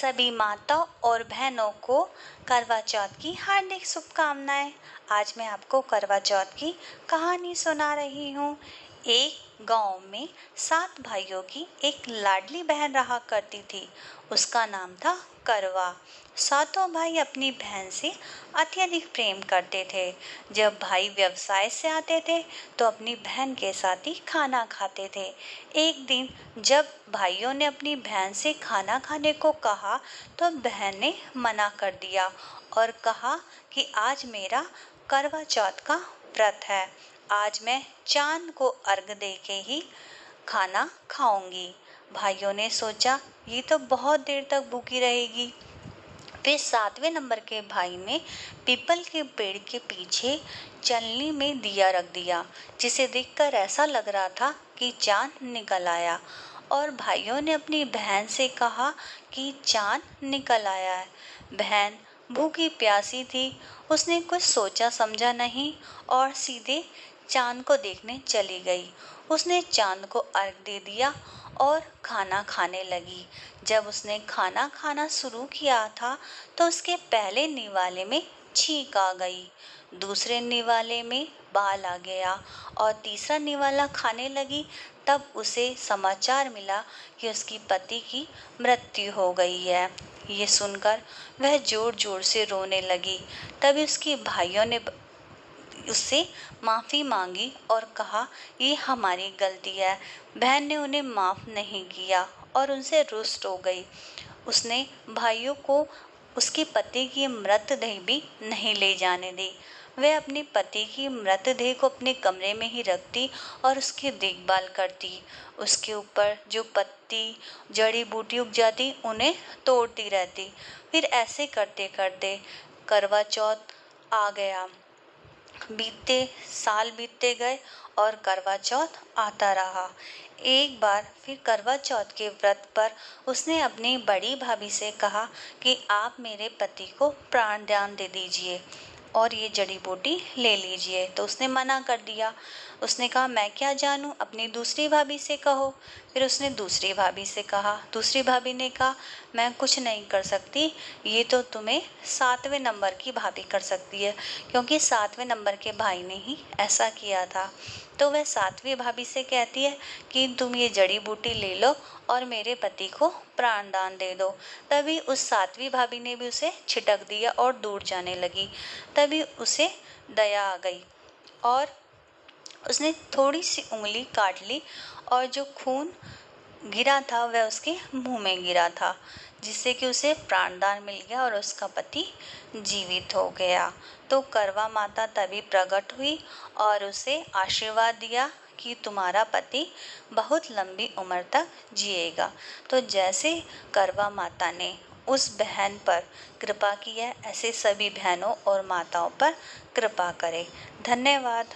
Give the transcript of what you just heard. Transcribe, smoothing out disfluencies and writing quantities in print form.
सभी माताओं और बहनों को करवा चौथ की हार्दिक शुभकामनाएं। आज मैं आपको करवा चौथ की कहानी सुना रही हूँ। एक गांव में 7 भाइयों की एक लाडली बहन रहा करती थी। उसका नाम था करवा। सातों भाई अपनी बहन से अत्यधिक प्रेम करते थे। जब भाई व्यवसाय से आते थे तो अपनी बहन के साथ ही खाना खाते थे। एक दिन जब भाइयों ने अपनी बहन से खाना खाने को कहा तो बहन ने मना कर दिया और कहा कि आज मेरा करवा चौथ का व्रत है। आज मैं चांद को अर्घ दे के ही खाना खाऊंगी। भाइयों ने सोचा ये तो बहुत देर तक भूखी रहेगी। फिर 7वें नंबर के भाई ने पीपल के पेड़ के पीछे चलनी में दिया रख दिया, जिसे देखकर ऐसा लग रहा था कि चांद निकल आया। और भाइयों ने अपनी बहन से कहा कि चांद निकल आया है। बहन भूखी प्यासी थी, उसने कुछ सोचा समझा नहीं और सीधे चांद को देखने चली गई। उसने चांद को अर्घ दे दिया और खाना खाने लगी। जब उसने खाना खाना शुरू किया था तो उसके पहले निवाले में छींक आ गई, दूसरे निवाले में बाल आ गया और तीसरा निवाला खाने लगी। तब उसे समाचार मिला कि उसकी पति की मृत्यु हो गई है। ये सुनकर वह जोर जोर से रोने लगी। तभी उसके भाइयों ने उससे माफ़ी मांगी और कहा ये हमारी गलती है। बहन ने उन्हें माफ़ नहीं किया और उनसे रुष्ट हो गई। उसने भाइयों को उसके पति की मृतदेह भी नहीं ले जाने दी। वह अपने पति की मृतदेह को अपने कमरे में ही रखती और उसकी देखभाल करती। उसके ऊपर जो पत्ती जड़ी बूटी उग जाती उन्हें तोड़ती रहती। फिर ऐसे करते करते करवा चौथ आ गया। साल बीतते गए और करवा चौथ आता रहा। एक बार फिर करवा चौथ के व्रत पर उसने अपनी बड़ी भाभी से कहा कि आप मेरे पति को प्राण दान दे दीजिए और ये जड़ी बूटी ले लीजिए। तो उसने मना कर दिया। उसने कहा मैं क्या जानूं, अपनी दूसरी भाभी से कहो। फिर उसने दूसरी भाभी से कहा। दूसरी भाभी ने कहा मैं कुछ नहीं कर सकती, ये तो तुम्हें 7वें नंबर की भाभी कर सकती है, क्योंकि 7वें नंबर के भाई ने ही ऐसा किया था। तो वह 7वीं भाभी से कहती है कि तुम ये जड़ी बूटी ले लो और मेरे पति को प्राण दान दे दो। तभी उस 7वीं भाभी ने भी उसे छिटक दिया और दूर जाने लगी। तभी उसे दया आ गई और उसने थोड़ी सी उंगली काट ली और जो खून गिरा था वह उसके मुंह में गिरा था, जिससे कि उसे प्राणदान मिल गया और उसका पति जीवित हो गया। तो करवा माता तभी प्रकट हुई और उसे आशीर्वाद दिया कि तुम्हारा पति बहुत लंबी उम्र तक जिएगा। तो जैसे करवा माता ने उस बहन पर कृपा की है, ऐसे सभी बहनों और माताओं पर कृपा करें। धन्यवाद।